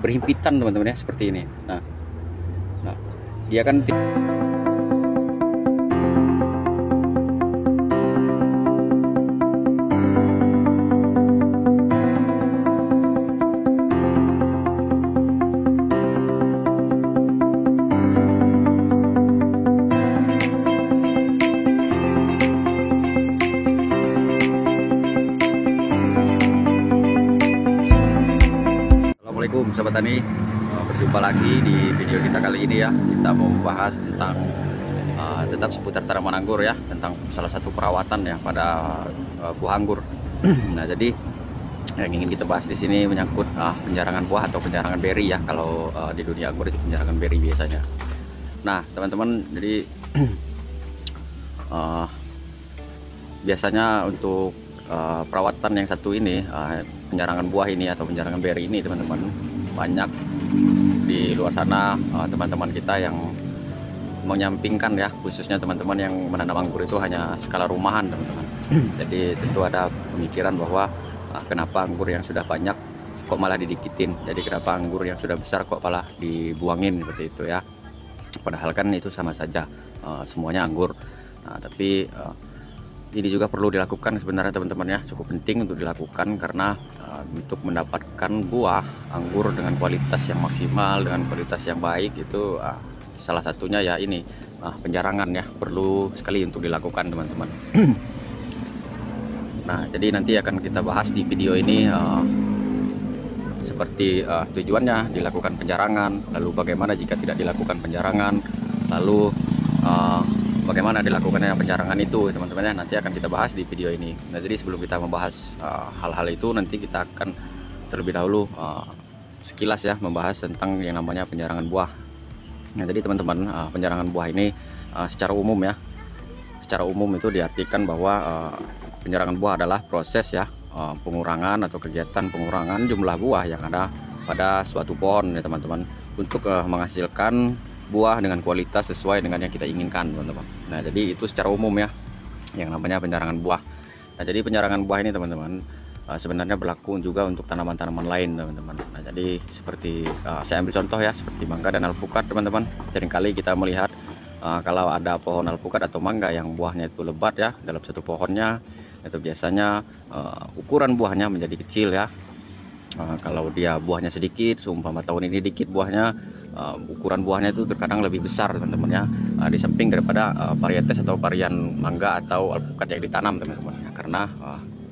berhimpitan teman-teman ya, seperti ini. Nah, dia kan Assalamualaikum sahabat tani, berjumpa lagi di video kita kali ini ya. Kita mau membahas tentang tetap seputar tanaman anggur ya, tentang salah satu perawatan ya pada buah anggur. Nah, jadi yang ingin kita bahas di sini menyangkut penjarangan buah atau penjarangan beri ya. Kalau di dunia anggur itu penjarangan beri biasanya. Nah, teman-teman, jadi biasanya untuk perawatan yang satu ini, penjarangan buah ini atau penjarangan beri ini, teman-teman, banyak di luar sana teman-teman kita yang menyampingkan ya, khususnya teman-teman yang menanam anggur itu hanya skala rumahan, teman-teman. Jadi tentu ada pemikiran bahwa kenapa anggur yang sudah banyak kok malah didikitin, jadi kenapa anggur yang sudah besar kok malah dibuangin, seperti itu ya. Padahal kan itu sama saja, semuanya anggur. Nah, tapi ini juga perlu dilakukan sebenarnya teman-teman ya, cukup penting untuk dilakukan karena untuk mendapatkan buah anggur dengan kualitas yang maksimal, dengan kualitas yang baik itu salah satunya ya ini penjarangan ya, perlu sekali untuk dilakukan teman-teman. Nah, jadi nanti akan kita bahas di video ini seperti tujuannya dilakukan penjarangan, lalu bagaimana jika tidak dilakukan penjarangan, lalu bagaimana dilakukannya penjarangan itu, teman-teman ya, nanti akan kita bahas di video ini. Nah, jadi sebelum kita membahas hal-hal itu, nanti kita akan terlebih dahulu sekilas ya membahas tentang yang namanya penjarangan buah. Nah, jadi teman-teman, penjarangan buah ini secara umum ya, secara umum itu diartikan bahwa penjarangan buah adalah proses ya, pengurangan atau kegiatan pengurangan jumlah buah yang ada pada suatu pohon ya teman-teman, untuk menghasilkan buah dengan kualitas sesuai dengan yang kita inginkan, teman-teman. Nah, jadi itu secara umum ya yang namanya penjarangan buah. Nah, jadi penjarangan buah ini teman-teman sebenarnya berlaku juga untuk tanaman-tanaman lain, teman-teman. Nah, jadi seperti saya ambil contoh ya, seperti mangga dan alpukat, teman-teman. Seringkali kita melihat kalau ada pohon alpukat atau mangga yang buahnya itu lebat ya dalam satu pohonnya, itu biasanya ukuran buahnya menjadi kecil ya. Kalau dia buahnya sedikit, seumpama tahun ini dikit buahnya, ukuran buahnya itu terkadang lebih besar, teman-teman ya, di samping daripada varietes atau varian mangga atau alpukat yang ditanam, teman-teman ya. Karena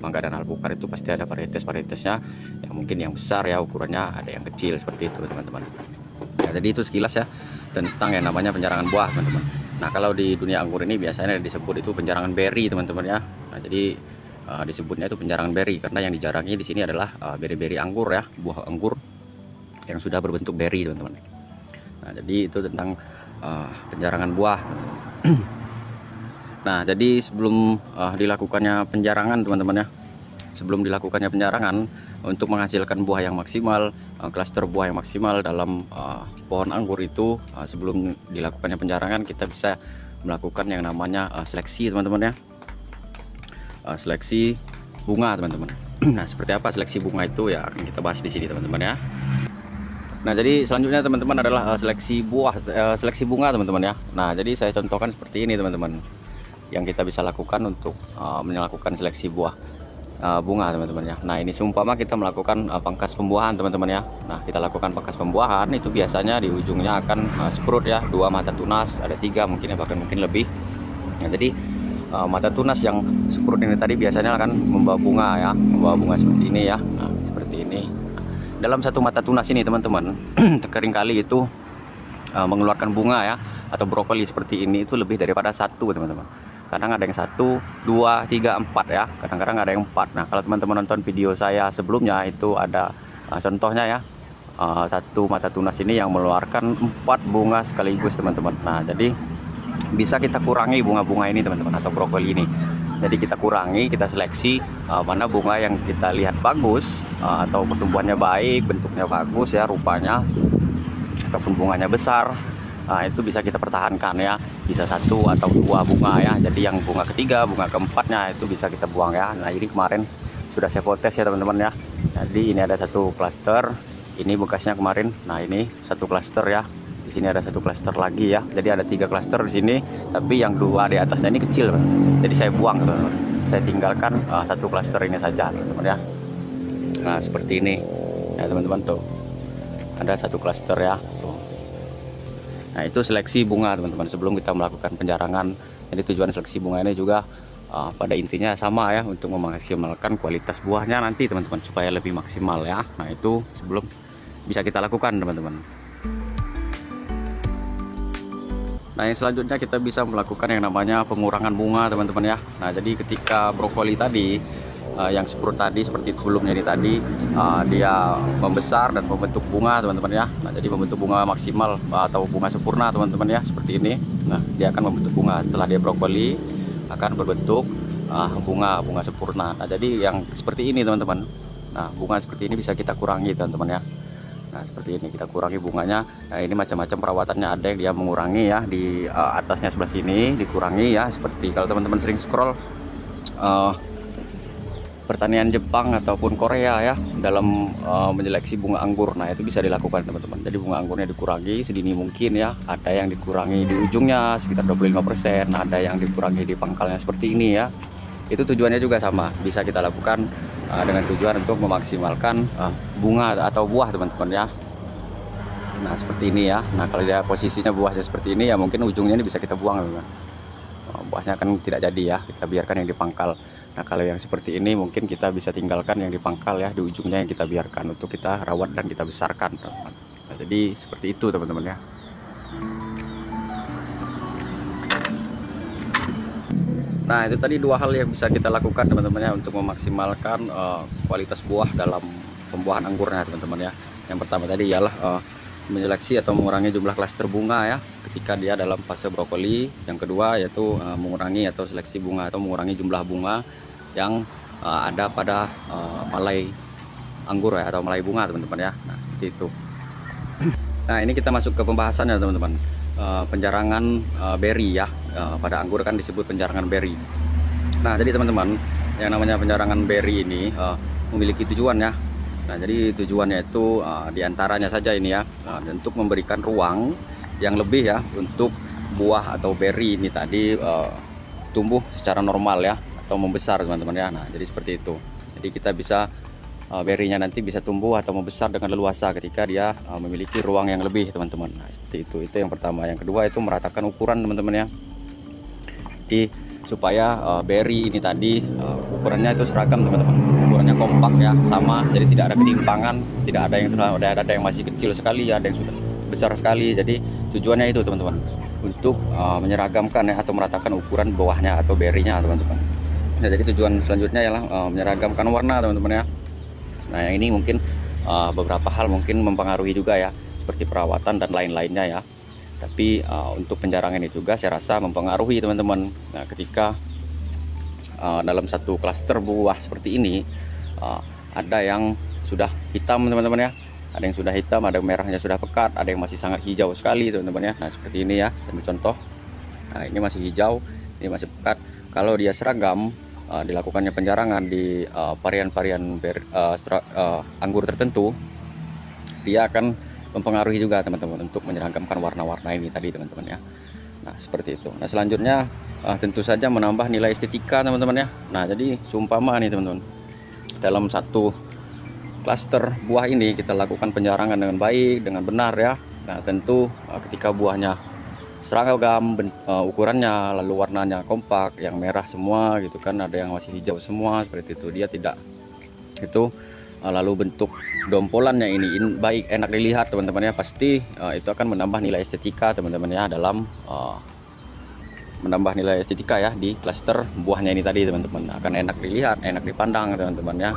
mangga dan alpukat itu pasti ada varietesnya yang mungkin yang besar ya ukurannya, ada yang kecil, seperti itu teman-teman. Nah, jadi itu sekilas ya tentang yang namanya penjarangan buah, teman-teman. Nah, kalau di dunia anggur ini biasanya disebut itu penjarangan beri, teman-teman ya. Nah, jadi disebutnya itu penjarangan beri karena yang dijarangi di sini adalah beri-beri anggur ya, buah anggur yang sudah berbentuk beri, teman-teman. Nah, jadi itu tentang penjarangan buah. Nah, jadi sebelum dilakukannya penjarangan, teman-teman ya, sebelum dilakukannya penjarangan untuk menghasilkan buah yang maksimal, klaster buah yang maksimal dalam pohon anggur itu, sebelum dilakukannya penjarangan kita bisa melakukan yang namanya seleksi, teman-teman ya. Seleksi bunga, teman-teman. Nah, seperti apa seleksi bunga itu ya akan kita bahas di sini, teman-teman ya. Nah, jadi selanjutnya teman-teman adalah seleksi buah, seleksi bunga, teman-teman ya. Nah, jadi saya contohkan seperti ini, teman-teman, yang kita bisa lakukan untuk melakukan seleksi buah bunga, teman-teman ya. Nah, ini seumpama kita melakukan pangkas pembuahan, teman-teman ya. Nah, kita lakukan pangkas pembuahan itu biasanya di ujungnya akan sprut ya, 2 mata tunas, ada 3 mungkin ya, bahkan mungkin lebih. Nah, jadi mata tunas yang sprut ini tadi biasanya akan membawa bunga ya, membawa bunga seperti ini ya. Nah, seperti ini. Dalam satu mata tunas ini, teman-teman, terkadang kali itu mengeluarkan bunga ya, atau brokoli seperti ini itu lebih daripada 1, teman-teman. Kadang ada yang 1, 2, 3, 4 ya, kadang-kadang ada yang 4. Nah, kalau teman-teman nonton video saya sebelumnya itu ada contohnya ya, satu mata tunas ini yang mengeluarkan 4 bunga sekaligus, teman-teman. Nah, jadi bisa kita kurangi bunga-bunga ini, teman-teman, atau brokoli ini. Jadi kita kurangi, kita seleksi mana bunga yang kita lihat bagus, atau pertumbuhannya baik, bentuknya bagus ya, rupanya, ataupun bunganya besar. Nah, itu bisa kita pertahankan ya, bisa 1 atau 2 bunga ya. Jadi yang bunga ketiga, bunga keempatnya itu bisa kita buang ya. Nah, ini kemarin sudah saya potes ya, teman-teman ya. Jadi ini ada satu klaster Ini bekasnya kemarin. Nah, ini satu klaster ya. Di sini ada satu klaster lagi ya. Jadi ada 3 klaster di sini, tapi yang 2 di atasnya ini kecil, jadi saya buang, teman-teman. Saya tinggalkan satu klaster ini saja, teman-teman ya. Nah, seperti ini ya, teman-teman, tuh. Ada satu klaster ya, tuh. Nah, itu seleksi bunga, teman-teman, sebelum kita melakukan penjarangan. Jadi tujuan seleksi bunga ini juga pada intinya sama ya, untuk memaksimalkan kualitas buahnya nanti, teman-teman, supaya lebih maksimal ya. Nah, itu sebelum bisa kita lakukan, teman-teman. Nah, yang selanjutnya kita bisa melakukan yang namanya pengurangan bunga, teman-teman ya. Nah, jadi ketika brokoli tadi yang sprut tadi seperti sebelumnya ini tadi, dia membesar dan membentuk bunga, teman-teman ya. Nah, jadi membentuk bunga maksimal atau bunga sempurna, teman-teman ya, seperti ini. Nah, dia akan membentuk bunga. Setelah dia brokoli akan berbentuk bunga sempurna. Nah, jadi yang seperti ini, teman-teman. Nah, bunga seperti ini bisa kita kurangi, teman-teman ya. Nah, seperti ini kita kurangi bunganya. Nah, ini macam-macam perawatannya, ada yang dia mengurangi ya di atasnya sebelah sini dikurangi ya, seperti kalau teman-teman sering scroll pertanian Jepang ataupun Korea ya dalam menyeleksi bunga anggur. Nah, itu bisa dilakukan, teman-teman. Jadi bunga anggurnya dikurangi sedini mungkin ya. Ada yang dikurangi di ujungnya sekitar 25%, ada yang dikurangi di pangkalnya seperti ini ya. Itu tujuannya juga sama, bisa kita lakukan dengan tujuan untuk memaksimalkan bunga atau buah, teman-teman ya. Nah, seperti ini ya. Nah, kalau dia posisinya buahnya seperti ini ya, mungkin ujungnya ini bisa kita buang, teman-teman. Buahnya kan tidak jadi ya, kita biarkan yang di pangkal. Nah, kalau yang seperti ini mungkin kita bisa tinggalkan yang di pangkal ya, di ujungnya yang kita biarkan untuk kita rawat dan kita besarkan, teman-teman. Nah, jadi seperti itu, teman-teman ya. Nah, itu tadi 2 hal yang bisa kita lakukan, teman-teman ya, untuk memaksimalkan kualitas buah dalam pembuahan anggurnya, teman-teman ya. Yang pertama tadi ialah menyeleksi atau mengurangi jumlah klaster bunga ya ketika dia dalam fase brokoli. Yang kedua yaitu mengurangi atau seleksi bunga atau mengurangi jumlah bunga yang ada pada malai anggur ya, atau malai bunga, teman-teman ya. Nah, seperti itu. Nah, ini kita masuk ke pembahasannya, teman-teman. Penjarangan berry ya, pada anggur kan disebut penjarangan berry. Nah, jadi teman-teman, yang namanya penjarangan berry ini memiliki tujuan ya. Nah, jadi tujuannya itu diantaranya saja ini ya, untuk memberikan ruang yang lebih ya untuk buah atau berry ini tadi tumbuh secara normal ya, atau membesar, teman-teman ya. Nah, jadi seperti itu. Jadi kita bisa berry-nya nanti bisa tumbuh atau membesar dengan leluasa ketika dia memiliki ruang yang lebih, teman-teman. Nah, seperti itu. Itu yang pertama. Yang kedua itu meratakan ukuran, teman-teman ya. Jadi supaya berry ini tadi ukurannya itu seragam, teman-teman. Ukurannya kompak ya, sama. Jadi tidak ada ketimpangan, tidak ada yang ada yang masih kecil sekali, ada yang sudah besar sekali. Jadi tujuannya itu, teman-teman, untuk menyeragamkan ya, atau meratakan ukuran buahnya atau berry-nya, teman-teman. Nah, jadi tujuan selanjutnya ialah menyeragamkan warna, teman-teman ya. Nah, yang ini mungkin beberapa hal mungkin mempengaruhi juga ya, seperti perawatan dan lain-lainnya ya. Tapi untuk penjarangan ini juga saya rasa mempengaruhi, teman-teman. Nah, ketika dalam satu klaster buah seperti ini ada yang sudah hitam, teman-teman ya. Ada yang sudah hitam, ada yang merahnya sudah pekat, ada yang masih sangat hijau sekali, teman-teman ya. Nah, seperti ini ya, ambil contoh. Nah, ini masih hijau, ini masih pekat. Kalau dia seragam, dilakukannya penjarangan di varian-varian anggur tertentu, dia akan mempengaruhi juga, teman-teman, untuk menyeragamkan warna-warna ini tadi, teman-teman ya. Nah, seperti itu. Nah, selanjutnya tentu saja menambah nilai estetika, teman-teman ya. Nah, jadi seumpama nih, teman-teman, dalam satu klaster buah ini kita lakukan penjarangan dengan baik, dengan benar ya. Nah, tentu ketika buahnya seragam ukurannya, lalu warnanya kompak, yang merah semua gitu kan, ada yang masih hijau semua seperti itu, dia tidak itu lalu bentuk dompolannya ini baik, enak dilihat, teman-teman ya, pasti itu akan menambah nilai estetika, teman-teman ya, dalam menambah nilai estetika ya di klaster buahnya ini tadi, teman-teman. Akan enak dilihat, enak dipandang, teman-teman ya,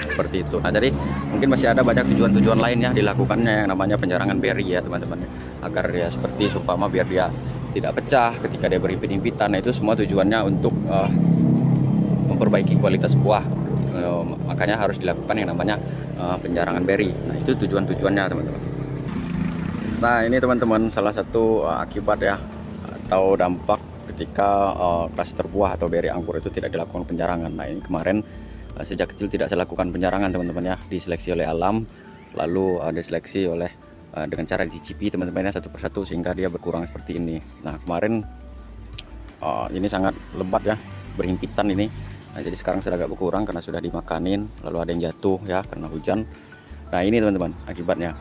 seperti itu. Nah, jadi mungkin masih ada banyak tujuan-tujuan lain ya dilakukannya yang namanya penjarangan berry ya, teman-teman, agar ya seperti seumpama biar dia tidak pecah ketika dia berhimpit-himpitan. Nah, itu semua tujuannya untuk memperbaiki kualitas buah. Makanya harus dilakukan yang namanya penjarangan berry. Nah, itu tujuan-tujuannya, teman-teman. Nah, ini, teman-teman, salah satu akibat ya atau dampak ketika klaster buah atau berry anggur itu tidak dilakukan penjarangan. Nah, ini kemarin sejak kecil tidak saya lakukan penjarangan, teman-teman ya, diseleksi oleh alam. lalu diseleksi oleh dengan cara dicicipi teman-teman ya, satu persatu sehingga dia berkurang seperti ini. Nah kemarin ini sangat lebat ya, berhimpitan ini. Nah, jadi sekarang sudah agak berkurang karena sudah dimakanin, lalu ada yang jatuh ya karena hujan. Nah ini teman-teman akibatnya.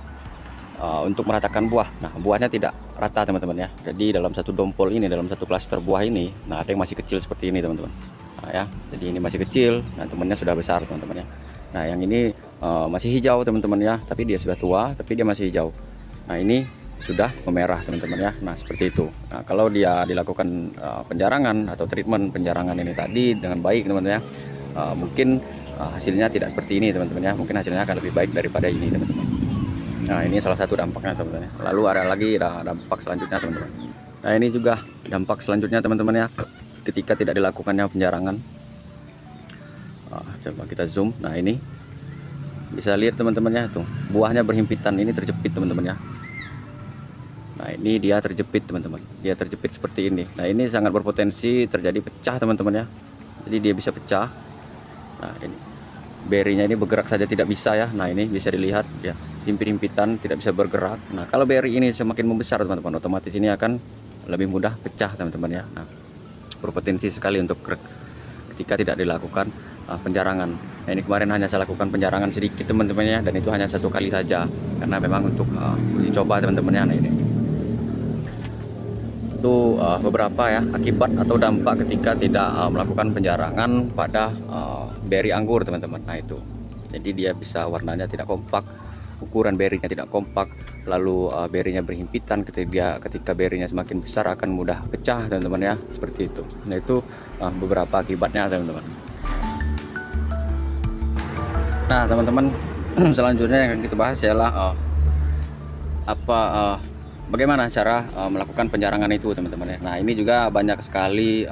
Untuk meratakan buah, nah buahnya tidak rata teman-teman ya. Jadi dalam satu dompol ini, dalam satu klaster buah ini, nah ada yang masih kecil seperti ini teman-teman. Nah ya, jadi ini masih kecil, nah temannya sudah besar teman-teman ya. Nah yang ini masih hijau teman-teman ya, tapi dia sudah tua, tapi dia masih hijau. Nah ini sudah memerah teman-teman ya. Nah seperti itu. Nah kalau dia dilakukan penjarangan atau treatment penjarangan ini tadi dengan baik teman-teman ya, mungkin hasilnya tidak seperti ini teman-teman ya. Mungkin hasilnya akan lebih baik daripada ini teman-teman. Nah ini salah satu dampaknya teman-teman ya. Lalu ada lagi dampak selanjutnya teman-teman. Nah ini juga dampak selanjutnya teman-teman ya, ketika tidak dilakukannya penjarangan. Coba kita zoom. Nah ini bisa lihat teman-teman ya, tuh buahnya berhimpitan, ini terjepit teman-teman ya. Nah ini dia terjepit teman-teman, dia terjepit seperti ini. Nah ini sangat berpotensi terjadi pecah teman-teman ya. Jadi dia bisa pecah. Nah ini berinya ini bergerak saja tidak bisa ya. Nah ini bisa dilihat ya, himpit-himpitan, tidak bisa bergerak. Nah kalau beri ini semakin membesar teman-teman, otomatis ini akan lebih mudah pecah teman-teman ya. Nah berpotensi sekali untuk ketika tidak dilakukan penjarangan. Nah ini kemarin hanya saya lakukan penjarangan sedikit teman-teman ya, dan itu hanya 1 kali saja karena memang untuk uji coba teman-teman ya. Nah ini itu beberapa ya akibat atau dampak ketika tidak melakukan penjarangan pada beri anggur teman-teman. Nah itu, jadi dia bisa warnanya tidak kompak, ukuran berinya tidak kompak, lalu berinya berhimpitan. Ketika berinya semakin besar akan mudah pecah teman-teman ya, seperti itu. Nah itu beberapa akibatnya teman-teman. Nah teman-teman, selanjutnya yang kita bahas ialah bagaimana cara melakukan penjarangan itu teman-teman ya. Nah ini juga banyak sekali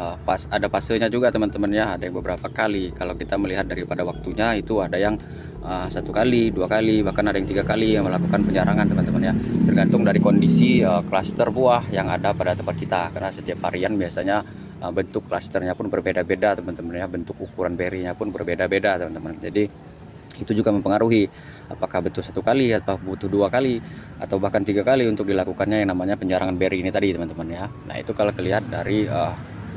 ada fasenya juga teman-teman ya. Ada yang beberapa kali. Kalau kita melihat daripada waktunya itu ada yang 1 kali, 2 kali, bahkan ada yang 3 kali yang melakukan penjarangan teman-teman ya. Tergantung dari kondisi klaster buah yang ada pada tempat kita. Karena setiap varian biasanya bentuk klasternya pun berbeda-beda teman-teman ya. Bentuk ukuran berinya pun berbeda-beda teman-teman. Jadi itu juga mempengaruhi apakah betul 1 kali atau butuh 2 kali atau bahkan 3 kali untuk dilakukannya yang namanya penjarangan beri ini tadi teman-teman ya. Nah itu kalau dilihat dari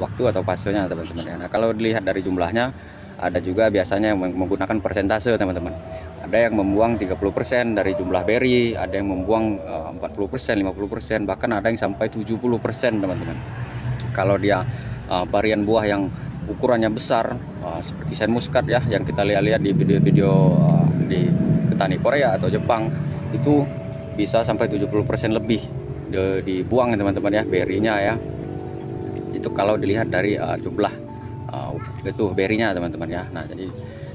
waktu atau fasenya teman-teman ya. Nah kalau dilihat dari jumlahnya, ada juga biasanya yang menggunakan persentase teman-teman. Ada yang membuang 30% dari jumlah beri, ada yang membuang 40%, 50%, bahkan ada yang sampai 70% teman-teman. Kalau dia varian buah yang ukurannya besar seperti sen muskat ya, yang kita lihat di video-video di petani Korea atau Jepang, itu bisa sampai 70% lebih dibuang teman-teman ya berinya ya. Itu kalau dilihat dari jumlah itu berinya teman-teman ya. Nah jadi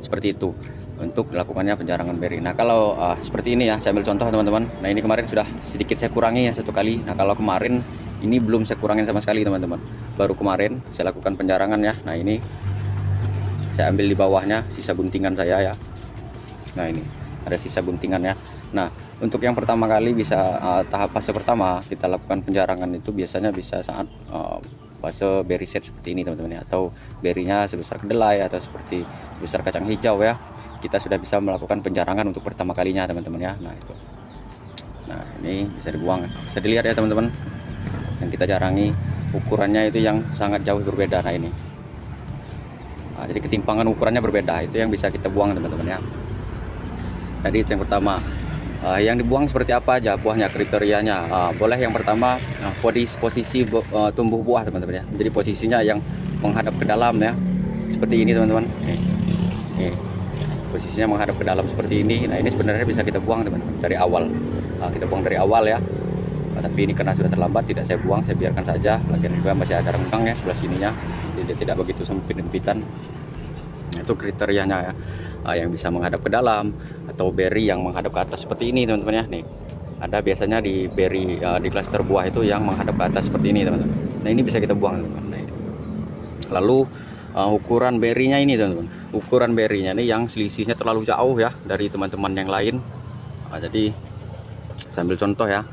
seperti itu untuk dilakukannya penjarangan beri. Nah kalau seperti ini ya, saya ambil contoh teman-teman. Nah ini kemarin sudah sedikit saya kurangi ya 1 kali. Nah kalau kemarin ini belum saya kurangin sama sekali teman-teman, baru kemarin saya lakukan penjarangan ya. Nah ini saya ambil di bawahnya sisa guntingan saya ya. Nah ini ada sisa guntingan ya. Nah untuk yang pertama kali bisa tahap fase pertama kita lakukan penjarangan itu biasanya bisa saat fase beri set seperti ini teman-teman ya, atau berinya sebesar kedelai atau seperti sebesar kacang hijau ya. Kita sudah bisa melakukan penjarangan untuk pertama kalinya teman-teman ya. Nah itu, nah ini bisa dibuang, bisa dilihat ya teman-teman, yang kita jarangi ukurannya itu yang sangat jauh berbeda. Nah ini, nah, jadi ketimpangan ukurannya berbeda, itu yang bisa kita buang teman-teman ya. Jadi itu yang pertama. Yang dibuang seperti apa aja buahnya, kriterianya boleh yang pertama posisi tumbuh buah teman-teman ya. Jadi posisinya yang menghadap ke dalam ya, seperti ini teman-teman. Posisinya menghadap ke dalam seperti ini. Nah ini sebenarnya bisa kita buang teman-teman dari awal. Kita buang dari awal ya. Tapi ini karena sudah terlambat tidak saya buang, saya biarkan saja. Lagian juga masih ada renggang ya sebelah sininya, jadi tidak begitu sempit-sempitan. Itu kriterianya ya, yang bisa menghadap ke dalam atau beri yang menghadap ke atas seperti ini teman-teman ya. Nih ada biasanya di beri di klaster buah itu yang menghadap ke atas seperti ini teman-teman. Nah ini bisa kita buang teman-teman. Nah, lalu ukuran berinya ini teman-teman, ukuran berinya ini yang selisihnya terlalu jauh ya dari teman-teman yang lain. Jadi sambil contoh ya,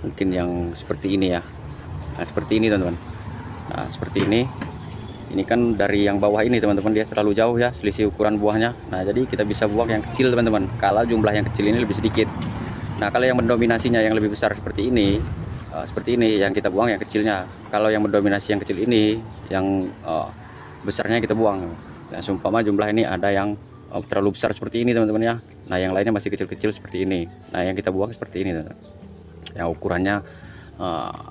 mungkin yang seperti ini ya. Nah seperti ini teman-teman. Nah seperti ini Ini kan dari yang bawah ini teman-teman, dia terlalu jauh ya selisih ukuran buahnya. Nah jadi kita bisa buang yang kecil teman-teman, kalau jumlah yang kecil ini lebih sedikit. Nah kalau yang mendominasinya yang lebih besar seperti ini yang kita buang yang kecilnya. Kalau yang mendominasi yang kecil ini, yang besarnya kita buang. Nah seumpama jumlah ini ada yang terlalu besar seperti ini teman-teman ya. Nah yang lainnya masih kecil-kecil seperti ini. Nah yang kita buang seperti ini teman-teman. Yang ukurannya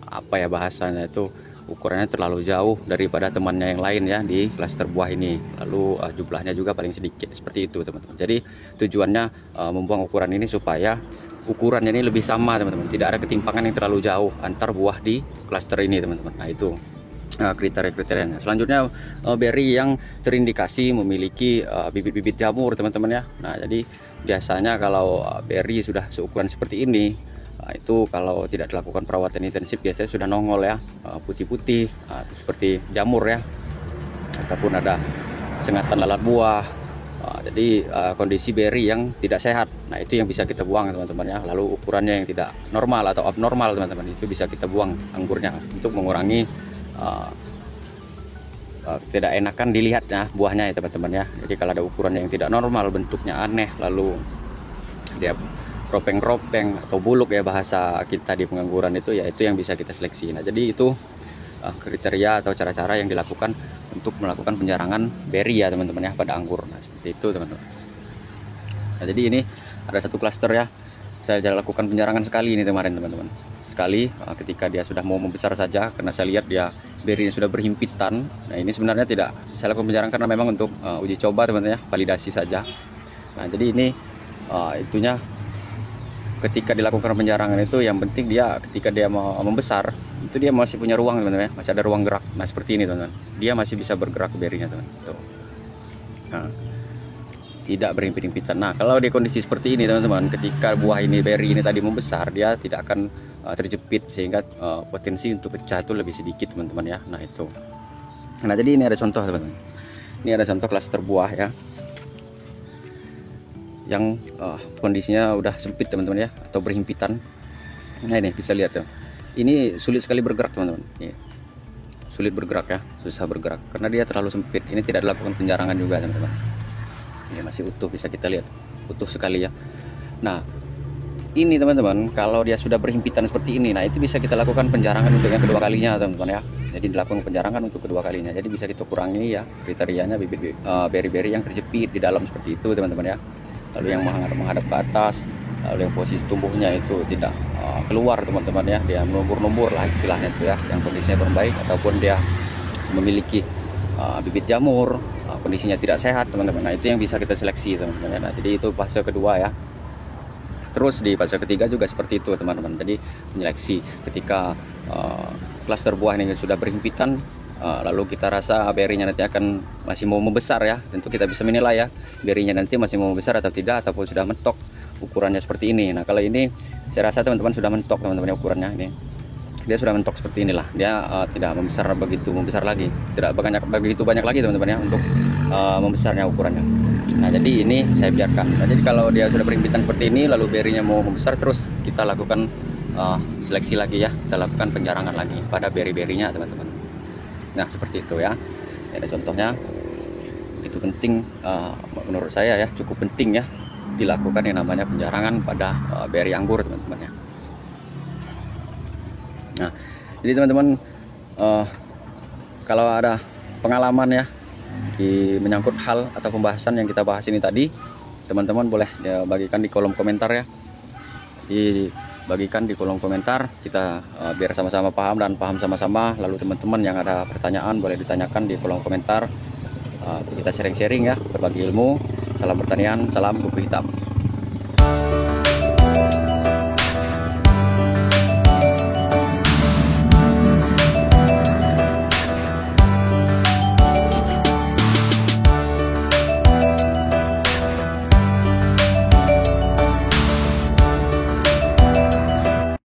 apa ya bahasanya itu, ukurannya terlalu jauh daripada temannya yang lain ya di klaster buah ini. Lalu jumlahnya juga paling sedikit seperti itu teman-teman. Jadi tujuannya membuang ukuran ini supaya ukurannya ini lebih sama teman-teman, tidak ada ketimpangan yang terlalu jauh antar buah di klaster ini teman-teman. Nah itu kriteria-kriterianya. Selanjutnya beri yang terindikasi memiliki bibit-bibit jamur teman-teman ya. Nah jadi biasanya kalau beri sudah seukuran seperti ini, itu kalau tidak dilakukan perawatan intensif biasanya sudah nongol ya, putih-putih seperti jamur ya, ataupun ada sengatan lalat buah. Jadi kondisi beri yang tidak sehat, nah itu yang bisa kita buang teman-teman ya. Lalu ukurannya yang tidak normal atau abnormal teman-teman, itu bisa kita buang anggurnya untuk mengurangi tidak enakan dilihatnya buahnya ya teman-teman ya. Jadi kalau ada ukuran yang tidak normal, bentuknya aneh, lalu dia ropeng-ropeng atau buluk ya bahasa kita di pengangguran itu ya, itu yang bisa kita seleksi. Nah jadi itu kriteria atau cara-cara yang dilakukan untuk melakukan penjarangan beri ya teman-teman ya pada anggur. Nah seperti itu teman-teman. Nah jadi ini ada satu klaster ya, saya lakukan penjarangan sekali ini kemarin teman-teman. Sekali ketika dia sudah mau membesar saja, karena saya lihat dia berinya sudah berhimpitan. Nah ini sebenarnya tidak saya lakukan penjarangan karena memang untuk uji coba teman-teman ya, validasi saja. Nah jadi ini itunya ketika dilakukan penjarangan itu yang penting dia ketika dia mau membesar itu dia masih punya ruang teman-teman ya, masih ada ruang gerak. Nah seperti ini teman-teman, dia masih bisa bergerak berinya teman-teman. Nah, tidak berhimpit-himpitan. Nah kalau di kondisi seperti ini teman-teman, ketika buah ini beri ini tadi membesar, dia tidak akan terjepit sehingga potensi untuk pecah itu lebih sedikit teman-teman ya. Nah itu. Nah jadi ini ada contoh teman-teman, ini ada contoh klaster buah ya yang kondisinya udah sempit teman-teman ya, atau berhimpitan. Nah ini bisa lihat ya, ini sulit sekali bergerak teman-teman, sulit bergerak ya, susah bergerak karena dia terlalu sempit. Ini tidak dilakukan penjarangan juga teman-teman, ini masih utuh, bisa kita lihat utuh sekali ya. Nah ini teman-teman, kalau dia sudah berhimpitan seperti ini, nah itu bisa kita lakukan penjarangan untuk yang kedua kalinya teman-teman ya. Jadi dilakukan penjarangan untuk kedua kalinya, jadi bisa kita kurangi ya kriterianya bibit beri-beri yang terjepit di dalam seperti itu teman-teman ya. Lalu yang menghadap ke atas, lalu yang posisi tumbuhnya itu tidak keluar teman-teman ya, dia menumbur-numbur lah istilahnya itu ya, yang kondisinya berbaik, ataupun dia memiliki bibit jamur, kondisinya tidak sehat teman-teman. Nah itu yang bisa kita seleksi teman-teman ya. Nah jadi itu fase kedua ya. Terus di fase ketiga juga seperti itu teman-teman, jadi menyeleksi ketika klaster buah ini sudah berhimpitan, lalu kita rasa berinya nanti akan masih mau membesar ya, tentu kita bisa menilai ya berinya nanti masih mau membesar atau tidak, ataupun sudah mentok ukurannya seperti ini. Nah kalau ini saya rasa teman-teman sudah mentok teman-teman ukurannya, ini dia sudah mentok seperti inilah, dia tidak begitu membesar lagi, tidak begitu banyak lagi teman-teman ya untuk membesarnya ukurannya. Nah jadi ini saya biarkan. Nah, jadi kalau dia sudah berhimpitan seperti ini lalu berinya mau membesar, terus kita lakukan seleksi lagi ya, kita lakukan penjarangan lagi pada beri-berinya teman-teman. Nah seperti itu ya, ini ada contohnya. Itu penting menurut saya ya, cukup penting ya dilakukan yang namanya penjarangan pada beri anggur teman-teman ya. Nah jadi teman-teman, kalau ada pengalaman ya di menyangkut hal atau pembahasan yang kita bahas ini tadi, teman-teman boleh ya bagikan di kolom komentar ya. Bagikan di kolom komentar, kita biar sama-sama paham dan paham sama-sama. Lalu teman-teman yang ada pertanyaan boleh ditanyakan di kolom komentar, kita sharing-sharing ya, berbagi ilmu. Salam pertanian, salam kuku hitam.